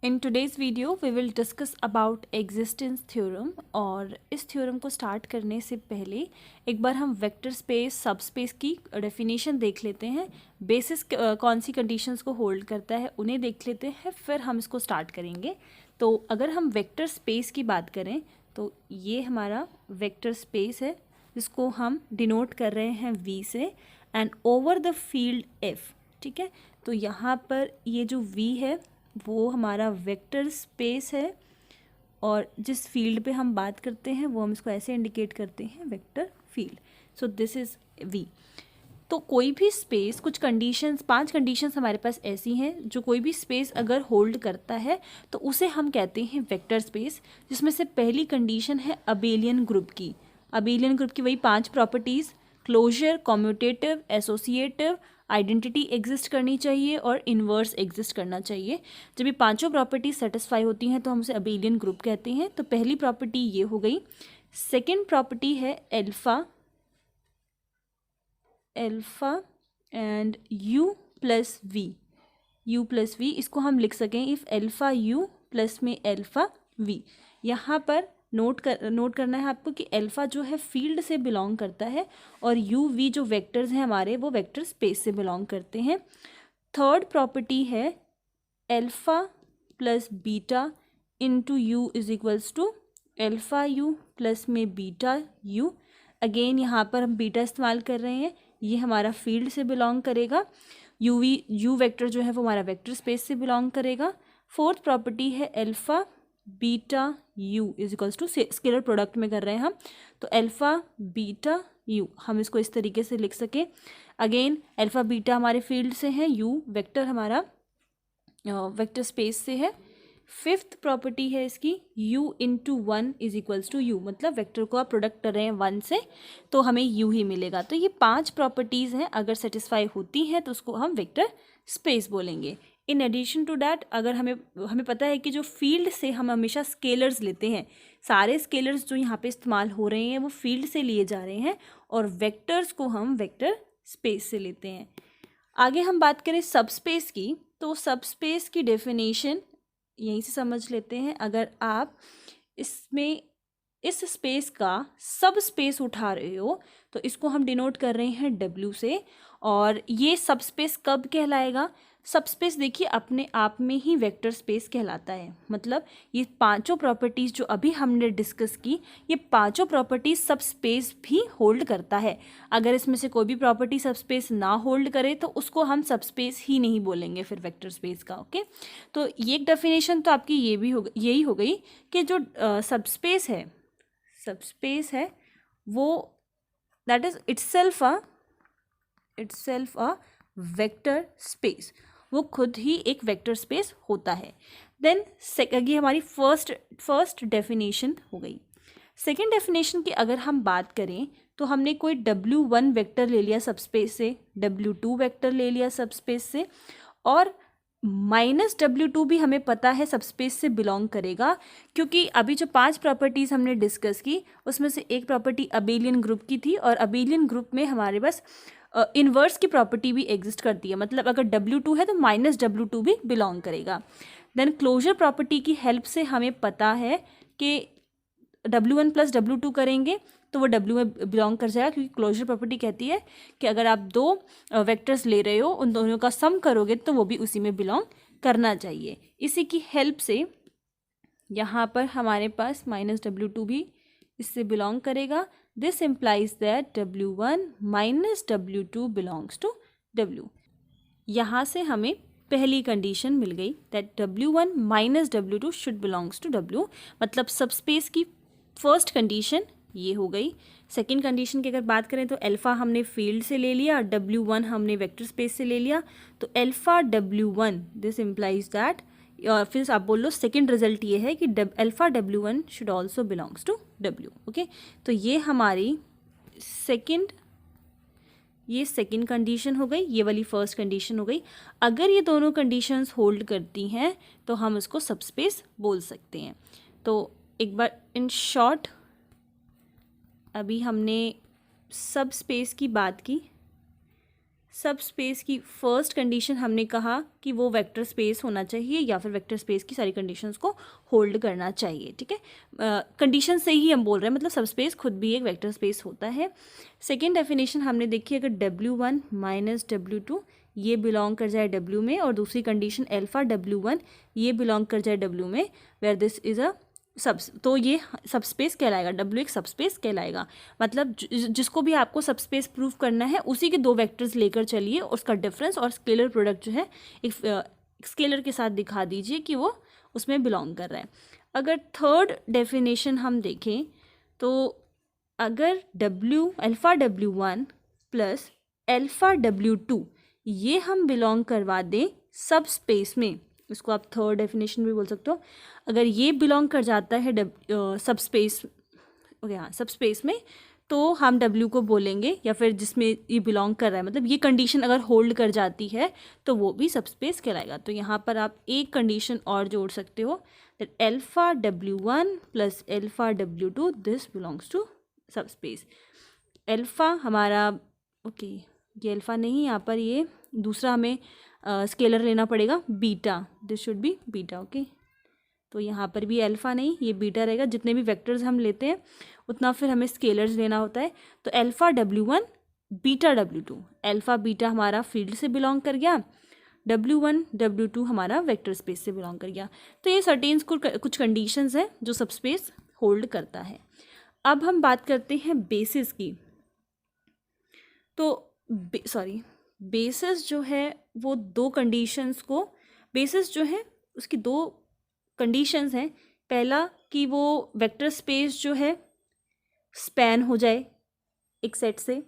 In today's video we will discuss about existence theorem. और इस theorem को start करने से पहले एक बार हम वेक्टर स्पेस सब स्पेस की डेफिनेशन देख लेते हैं। बेसिस कौन सी कंडीशंस को होल्ड करता है उन्हें देख लेते हैं, फिर हम इसको स्टार्ट करेंगे। तो अगर हम वेक्टर स्पेस की बात करें तो ये हमारा वेक्टर स्पेस है जिसको हम डिनोट कर रहे हैं वी से, and over the field F. ठीक है, तो यहाँ पर ये जो वी है वो हमारा वेक्टर स्पेस है, और जिस फील्ड पे हम बात करते हैं वो हम इसको ऐसे इंडिकेट करते हैं vector field. So this is V. तो कोई भी स्पेस, कुछ कंडीशंस, 5 कंडीशंस हमारे पास ऐसी हैं जो कोई भी स्पेस अगर होल्ड करता है तो उसे हम कहते हैं वेक्टर स्पेस, जिसमें से पहली कंडीशन है अबेलियन ग्रुप की। अबेलियन ग्रुप की वही 5 properties: closure, commutative, associative, identity exist करनी चाहिए और इन्वर्स एग्जिस्ट करना चाहिए। जब ये पांचों प्रॉपर्टीज सेटिस्फाई होती हैं तो हम उसे अबेलियन ग्रुप कहते हैं। तो पहली प्रॉपर्टी ये हो गई। सेकेंड प्रॉपर्टी है alpha, alpha and u plus v. U plus v, इसको हम लिख सकें इफ़ एल्फा यू प्लस में एल्फा वी। यहाँ पर नोट करना है आपको कि एल्फा जो है फील्ड से बिलोंग करता है और यू वी जो वेक्टर्स हैं हमारे वो वेक्टर स्पेस से बिलोंग करते हैं। थर्ड प्रॉपर्टी है alpha plus beta into u is equals to alpha u plus में बीटा यू। अगेन यहाँ पर हम बीटा इस्तेमाल कर रहे हैं, ये हमारा फील्ड से बिलोंग करेगा। यू वेक्टर जो है वो हमारा वेक्टर स्पेस से बिलोंग करेगा। फोर्थ प्रॉपर्टी है alpha beta u is equals to, scalar product में कर रहे हैं हम, तो एल्फा बीटा यू हम इसको इस तरीके से लिख सकें। अगेन एल्फा बीटा हमारे फील्ड से हैं, यू वेक्टर हमारा वेक्टर स्पेस से है। फिफ्थ प्रॉपर्टी है इसकी u into one is equals to u, मतलब वेक्टर को आप प्रोडक्ट कर रहे हैं वन से तो हमें u ही मिलेगा। तो ये 5 प्रॉपर्टीज़ हैं, अगर सेटिस्फाई होती हैं तो उसको हम वेक्टर स्पेस बोलेंगे। इन एडिशन टू डैट, अगर हमें पता है कि जो फील्ड से हम हमेशा स्केलर्स लेते हैं, सारे स्केलर्स जो यहाँ पे इस्तेमाल हो रहे हैं वो फील्ड से लिए जा रहे हैं, और वेक्टर्स को हम वेक्टर स्पेस से लेते हैं। आगे हम बात करें सब स्पेस की, तो सब स्पेस की डेफिनेशन यहीं से समझ लेते हैं। अगर आप इसमें इस स्पेस का सब स्पेस उठा रहे हो तो इसको हम डिनोट कर रहे हैं W से, और ये सब स्पेस कब कहलाएगा? सब स्पेस देखिए अपने आप में ही वेक्टर स्पेस कहलाता है। मतलब ये पांचों प्रॉपर्टीज़ जो अभी हमने डिस्कस की, ये पांचों प्रॉपर्टीज़ सब स्पेस भी होल्ड करता है। अगर इसमें से कोई भी प्रॉपर्टी सब स्पेस ना होल्ड करे तो उसको हम सब स्पेस ही नहीं बोलेंगे फिर वेक्टर स्पेस का। ओके, तो ये एक डेफिनेशन तो आपकी यही हो गई कि जो सब स्पेस है वो that is itself a vector space, वो खुद ही एक वेक्टर स्पेस होता है। देन ये हमारी फर्स्ट डेफिनेशन हो गई। सेकेंड डेफिनेशन की अगर हम बात करें तो हमने कोई W1 वेक्टर ले लिया सबस्पेस से, W2 वेक्टर ले लिया सबस्पेस से, और -W2 भी हमें पता है सबस्पेस से बिलोंग करेगा, क्योंकि अभी जो 5 प्रॉपर्टीज़ हमने डिस्कस की उसमें से एक प्रॉपर्टी अबेलियन ग्रुप की थी, और अबेलियन ग्रुप में हमारे पास इन्वर्स की प्रॉपर्टी भी एग्जिस्ट करती है। मतलब अगर W2 है तो -W2 भी बिलोंग करेगा। देन क्लोजर प्रॉपर्टी की हेल्प से हमें पता है कि W1 प्लस W2 करेंगे तो वो W में बिलोंग कर जाएगा, क्योंकि क्लोजर प्रॉपर्टी कहती है कि अगर आप दो वेक्टर्स ले रहे हो उन दोनों का सम करोगे तो वो भी उसी में बिलोंग करना चाहिए। इसी की हेल्प से यहाँ पर हमारे पास -W2 भी इससे बिलोंग करेगा। This implies that W1 minus W2 belongs to W। यहाँ से हमें पहली कंडीशन मिल गई that W1 minus W2 should belongs to W। मतलब सब स्पेस की फर्स्ट कंडीशन ये हो गई। सेकंड कंडीशन की अगर बात करें तो एल्फ़ा हमने फील्ड से ले लिया, W1 हमने वेक्टर स्पेस से ले लिया, तो alpha W1 this implies that, और फिर आप बोल लो सेकेंड रिजल्ट ये है कि alpha W1 should also belongs to W। Okay, तो ये हमारी सेकेंड कंडीशन हो गई, ये वाली फर्स्ट कंडीशन हो गई। अगर ये दोनों कंडीशंस होल्ड करती हैं तो हम उसको सबस्पेस बोल सकते हैं। तो एक बार इन शॉर्ट अभी हमने सब स्पेस की बात की। सब स्पेस की फर्स्ट कंडीशन हमने कहा कि वो वेक्टर स्पेस होना चाहिए या फिर वेक्टर स्पेस की सारी कंडीशंस को होल्ड करना चाहिए, ठीक है। कंडीशन से ही हम बोल रहे हैं, मतलब सब स्पेस खुद भी एक वेक्टर स्पेस होता है। सेकेंड डेफिनेशन हमने देखी, अगर W1 माइनस W2 ये बिलोंग कर जाए W में, और दूसरी कंडीशन अल्फा W1 ये बिलोंग कर जाए W में, वेयर दिस इज़ अ तो ये सबस्पेस कहलाएगा, W एक सबस्पेस कहलाएगा। मतलब जिसको भी आपको सबस्पेस प्रूव करना है उसी के दो वेक्टर्स लेकर चलिए, उसका डिफरेंस और स्केलर प्रोडक्ट जो है एक स्केलर के साथ दिखा दीजिए कि वो उसमें बिलोंग कर रहा है। अगर थर्ड डेफिनेशन हम देखें तो अगर alpha W1 plus alpha W2 ये हम बिलोंग करवा दें सब स्पेस में, इसको आप थर्ड डेफिनेशन भी बोल सकते हो। अगर ये बिलोंग कर जाता है सब स्पेस, ओके हाँ, सब स्पेस में, तो हम W को बोलेंगे, या फिर जिसमें ये बिलोंग कर रहा है, मतलब ये कंडीशन अगर होल्ड कर जाती है तो वो भी सब स्पेस कहलाएगा। तो यहाँ पर आप एक कंडीशन और जोड़ सकते हो, that alpha W1 plus alpha W2 this belongs to subspace. Alpha हमारा, ओके ये अल्फ़ा नहीं, यहाँ पर ये दूसरा हमें स्केलर लेना पड़ेगा, beta, this should be beta, okay. तो यहाँ पर भी अल्फ़ा नहीं, ये बीटा रहेगा। जितने भी वेक्टर्स हम लेते हैं उतना फिर हमें स्केलर्स लेना होता है। तो alpha W1 beta W2, alpha beta हमारा फील्ड से बिलोंग कर गया, W1 W2 हमारा वेक्टर स्पेस से बिलोंग कर गया। तो ये सर्टेन कुछ कंडीशंस हैं जो सब स्पेस होल्ड करता है। अब हम बात करते हैं बेसिस की। तो बेसिस जो है वो दो कंडीशंस को, बेसिस जो है उसकी दो कंडीशंस हैं। पहला कि वो वेक्टर स्पेस जो है स्पैन हो जाए एक सेट से,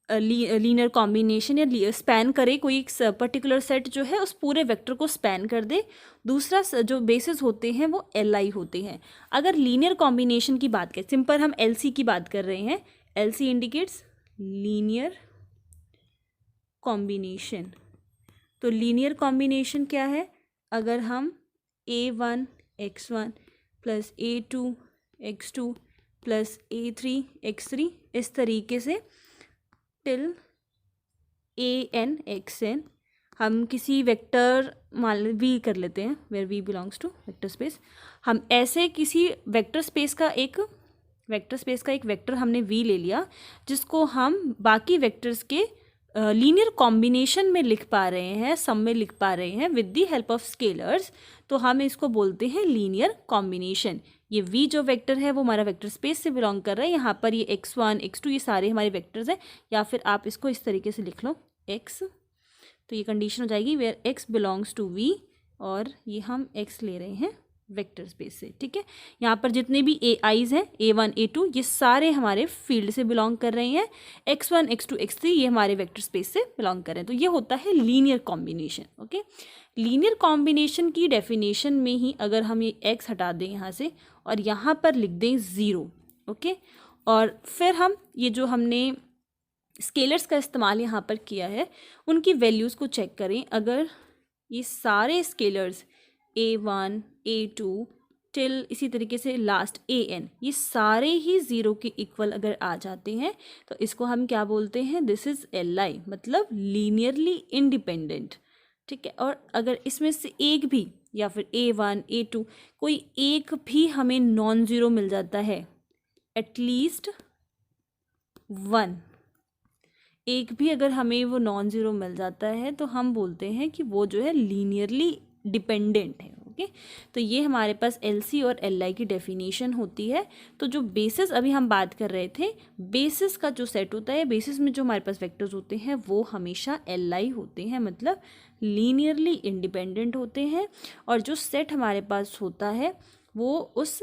लीनियर कॉम्बिनेशन, या स्पैन करे, कोई एक पर्टिकुलर सेट जो है उस पूरे वेक्टर को स्पैन कर दे। दूसरा जो बेसिस होते हैं वो LI होते हैं। अगर लीनियर कॉम्बिनेशन की बात करें, सिंपल हम LC की बात कर रहे हैं, LC इंडिकेट्स लीनियर कॉम्बिनेशन। तो लीनियर कॉम्बिनेशन क्या है, अगर हम A1 x1 plus A2 x2 plus A3 x3 इस तरीके से टिल AN xn, हम किसी वेक्टर मान V कर लेते हैं, where V belongs to vector space. हम ऐसे किसी वेक्टर स्पेस का एक वेक्टर हमने V ले लिया, जिसको हम बाकी वेक्टर्स के लीनियर कॉम्बिनेशन में लिख पा रहे हैं, सम में लिख पा रहे हैं with the help of scalars, तो हम इसको बोलते हैं लीनियर कॉम्बिनेशन। ये V जो वेक्टर है वो हमारा वेक्टर स्पेस से बिलोंग कर रहा है। यहाँ पर ये x1 x2 ये सारे हमारे वेक्टर्स हैं, या फिर आप इसको इस तरीके से लिख लो x, तो ये कंडीशन हो जाएगी where x belongs to V, और ये हम x ले रहे हैं वेक्टर स्पेस से, ठीक है। यहाँ पर जितने भी AIs हैं A1 A2 ये सारे हमारे फील्ड से बिलोंग कर रहे हैं, x1 x2 x3 ये हमारे वेक्टर स्पेस से बिलोंग कर रहे हैं। तो ये होता है linear combination, okay. Linear combination की डेफिनेशन में ही अगर हम ये x हटा दें यहाँ से और यहाँ पर लिख दें 0, ओके, और फिर हम ये जो हमने स्केलर्स का इस्तेमाल यहाँ पर किया है उनकी वैल्यूज़ को चेक करें। अगर ये सारे स्केलर्स A1 A2 टिल इसी तरीके से लास्ट AN ये सारे ही 0 के इक्वल अगर आ जाते हैं तो इसको हम क्या बोलते हैं, दिस इज़ LI, मतलब लीनियरली इंडिपेंडेंट, ठीक है। और अगर इसमें से एक भी या फिर A1 A2 कोई एक भी हमें नॉन ज़ीरो मिल जाता है, एटलीस्ट 1 एक भी अगर हमें वो नॉन ज़ीरो मिल जाता है तो हम बोलते हैं कि वो जो है लीनियरली डिपेंडेंट है, ओके। तो ये हमारे पास LC और LI की डेफिनेशन होती है। तो जो बेसिस अभी हम बात कर रहे थे, बेसिस का जो सेट होता है, बेसिस में जो हमारे पास वेक्टर्स होते हैं वो हमेशा LI होते हैं, मतलब लीनियरली इंडिपेंडेंट होते हैं। और जो सेट हमारे पास होता है वो उस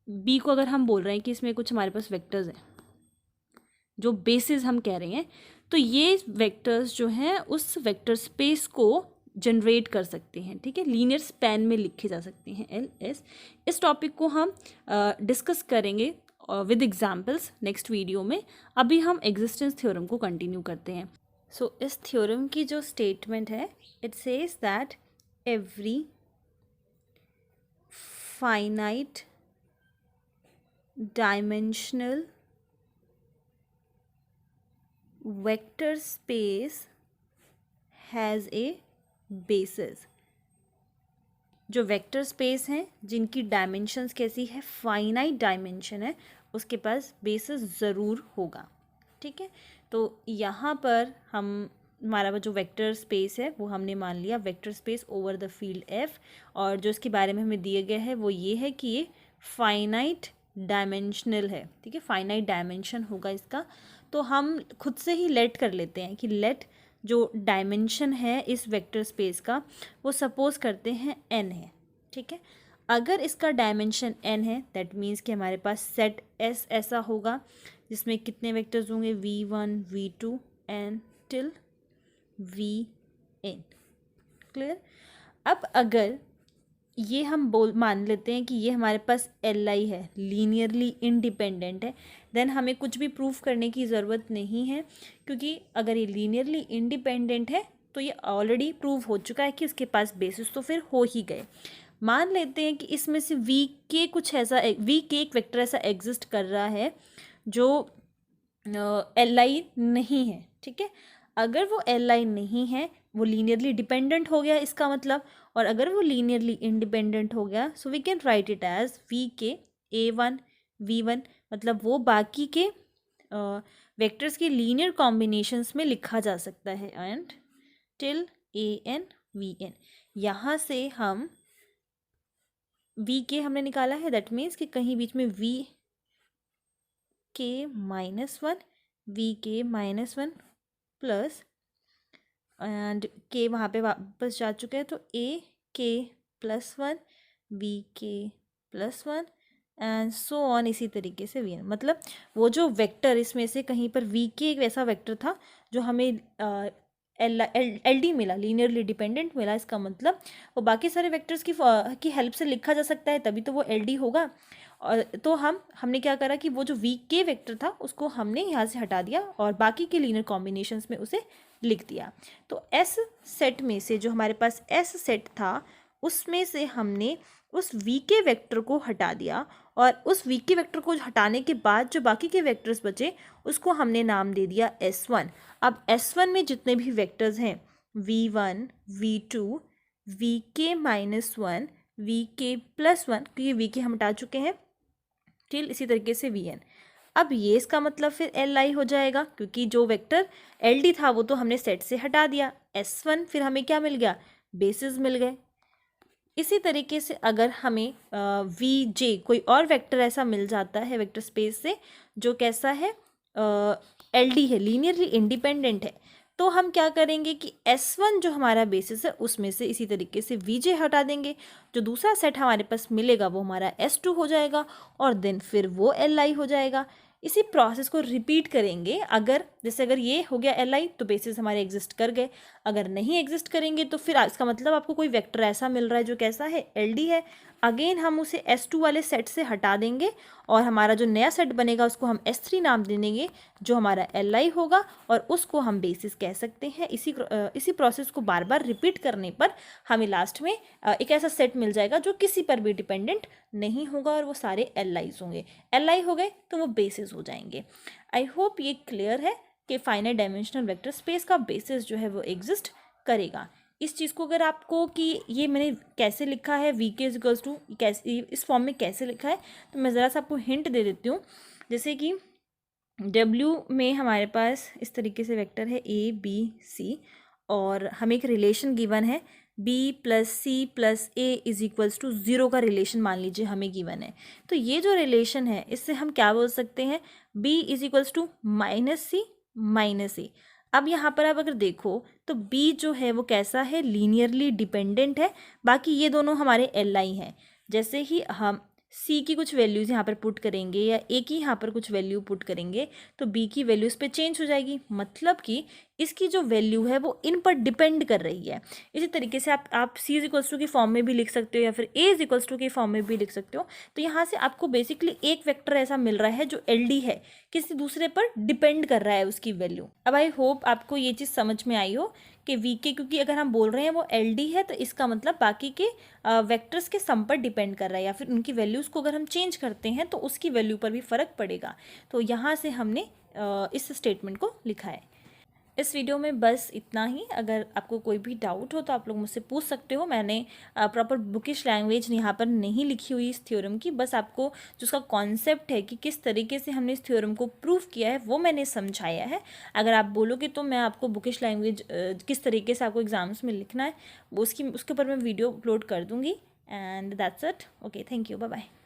B को अगर हम बोल रहे हैं कि इसमें कुछ हमारे पास वेक्टर्स हैं जो बेसिस हम कह रहे हैं, तो ये वेक्टर्स जो हैं उस वेक्टर स्पेस को जनरेट कर सकते हैं, ठीक है, लीनियर स्पैन में लिखे जा सकते हैं LS। इस टॉपिक को हम डिस्कस करेंगे विद एग्जांपल्स नेक्स्ट वीडियो में। अभी हम एग्जिस्टेंस थ्योरम को कंटिन्यू करते हैं। सो इस थ्योरम की जो स्टेटमेंट है, it says that every finite dimensional vector space has a basis. जो वेक्टर स्पेस हैं जिनकी डायमेंशंस कैसी है, फाइनाइट डायमेंशन है, उसके पास बेसिस ज़रूर होगा। ठीक है, तो यहाँ पर हमारा जो वेक्टर स्पेस है वो हमने मान लिया vector space over the field F, और जो इसके बारे में हमें दिया गया है वो ये है कि ये फाइनाइट डायमेंशनल है। ठीक है, फाइनाइट डायमेंशन होगा इसका। तो हम खुद से ही लेट कर लेते हैं कि लेट जो डायमेंशन है इस वेक्टर स्पेस का वो सपोज करते हैं n है। ठीक है, अगर इसका डायमेंशन n है दैट मीन्स कि हमारे पास सेट S ऐसा होगा जिसमें कितने वेक्टर्स होंगे, v1 v2 and till vn। Clear. अब अगर ये हम मान लेते हैं कि ये हमारे पास Li है, लीनियरली इंडिपेंडेंट है, देन हमें कुछ भी प्रूफ करने की ज़रूरत नहीं है, क्योंकि अगर ये लीनियरली इंडिपेंडेंट है तो ये ऑलरेडी प्रूव हो चुका है कि उसके पास बेसिस तो फिर हो ही गए। मान लेते हैं कि इसमें से Vk कुछ ऐसा Vk एक वेक्टर ऐसा एग्जिस्ट कर रहा है जो Li नहीं है। ठीक है, अगर वो Li नहीं है, वो लीनियरली डिपेंडेंट हो गया इसका मतलब, और अगर वो लीनियरली इंडिपेंडेंट हो गया so we can write it as Vk a1 v1, मतलब वो बाकी के वेक्टर्स के लीनियर कॉम्बिनेशंस में लिखा जा सकता है, एंड टिल an vn। यहाँ से हम Vk हमने निकाला है, दैट मीन्स कि कहीं बीच में Vk -1 Vk -1 plus and k वहाँ पे वापस जा चुके हैं, तो ak +1 vk +1 and so on, इसी तरीके से vn। मतलब वो जो वेक्टर इसमें से कहीं पर vk एक वैसा वेक्टर था जो हमें LD मिला, लीनियरली डिपेंडेंट मिला, इसका मतलब वो बाकी सारे वेक्टर्स की हेल्प से लिखा जा सकता है, तभी तो वो LD होगा। और तो हमने क्या करा कि वो जो VK वेक्टर था उसको हमने यहाँ से हटा दिया और बाकी के लीनियर कॉम्बिनेशंस में उसे लिख दिया। तो S सेट में से जो हमारे पास S सेट था उसमें से हमने उस VK वेक्टर को हटा दिया, और उस VK वेक्टर को हटाने के बाद जो बाकी के वेक्टर्स बचे उसको हमने नाम दे दिया S1। अब S1 में जितने भी वेक्टर्स हैं v1 v2 vk -1 vk +1, क्योंकि vk हम हटा चुके हैं, टिल इसी तरीके से vn। अब ये इसका मतलब फिर Li हो जाएगा, क्योंकि जो वेक्टर LD था वो तो हमने सेट से हटा दिया। S1 फिर हमें क्या मिल गया, बेसिस मिल गए। इसी तरीके से अगर हमें Vj कोई और वेक्टर ऐसा मिल जाता है वेक्टर स्पेस से जो कैसा है, LD है, लीनियरली इंडिपेंडेंट है, तो हम क्या करेंगे कि S1 जो हमारा बेसिस है उसमें से इसी तरीके से Vj हटा देंगे, जो दूसरा सेट हमारे पास मिलेगा वो हमारा S2 हो जाएगा, और देन फिर वो Li हो जाएगा। इसी प्रोसेस को रिपीट करेंगे। अगर ये हो गया Li तो बेसिस हमारे एग्जिस्ट कर गए, अगर नहीं एग्जिस्ट करेंगे तो फिर इसका मतलब आपको कोई वेक्टर ऐसा मिल रहा है जो कैसा है, LD है। अगेन हम उसे S2 वाले सेट से हटा देंगे और हमारा जो नया सेट बनेगा उसको हम S3 नाम दे देंगे, जो हमारा Li होगा, और उसको हम बेसिस कह सकते हैं। इसी प्रोसेस को बार बार रिपीट करने पर हमें लास्ट में एक ऐसा सेट मिल जाएगा जो किसी पर भी डिपेंडेंट नहीं होगा और वो सारे Li's होंगे। Li हो गए तो वो बेसिस हो जाएंगे। आई होप ये क्लियर है कि फाइनाइट डायमेंशनल वेक्टर स्पेस का बेसिस जो है वो एग्जिस्ट करेगा। इस चीज़ को अगर आपको कि ये मैंने कैसे लिखा है VK = कैसे इस फॉर्म में कैसे लिखा है, तो मैं ज़रा सा आपको हिंट दे देती हूँ। जैसे कि W में हमारे पास इस तरीके से वेक्टर है A B C, और हमें एक रिलेशन गिवन है B + C + A = 0 का रिलेशन मान लीजिए हमें गिवन है। तो ये जो रिलेशन है इससे हम क्या बोल सकते हैं, B = -C -A। अब यहाँ पर आप अगर देखो तो B जो है वो कैसा है, लीनियरली डिपेंडेंट है, बाकी ये दोनों हमारे Li हैं। जैसे ही हम C की कुछ वैल्यूज़ यहाँ पर पुट करेंगे या A की यहाँ पर कुछ वैल्यू पुट करेंगे तो B की वैल्यू इस पर चेंज हो जाएगी, मतलब कि इसकी जो वैल्यू है वो इन पर डिपेंड कर रही है। इसी तरीके से आप C = के फॉर्म में भी लिख सकते हो या फिर A = के फॉर्म में भी लिख सकते हो। तो यहाँ से आपको बेसिकली एक वेक्टर ऐसा मिल रहा है जो LD है, किसी दूसरे पर डिपेंड कर रहा है उसकी वैल्यू। अब आई होप आपको ये चीज़ समझ में आई हो कि VK, क्योंकि अगर हम बोल रहे हैं वो LD है तो इसका मतलब बाकी के वेक्टर्स के सम पर डिपेंड कर रहा है, या फिर उनकी वैल्यूज़ को अगर हम चेंज करते हैं तो उसकी वैल्यू पर भी फ़र्क पड़ेगा। तो यहाँ से हमने इस स्टेटमेंट को लिखा है। इस वीडियो में बस इतना ही। अगर आपको कोई भी डाउट हो तो आप लोग मुझसे पूछ सकते हो। मैंने प्रॉपर बुकिश लैंग्वेज यहाँ पर नहीं लिखी हुई इस थ्योरम की, बस आपको जो उसका कॉन्सेप्ट है कि किस तरीके से हमने इस थ्योरम को प्रूव किया है वो मैंने समझाया है। अगर आप बोलोगे तो मैं आपको बुकिश लैंग्वेज किस तरीके से आपको एग्जाम्स में लिखना है वो उसके ऊपर मैं वीडियो अपलोड कर दूँगी। And that's it. Okay, thank you, bye bye.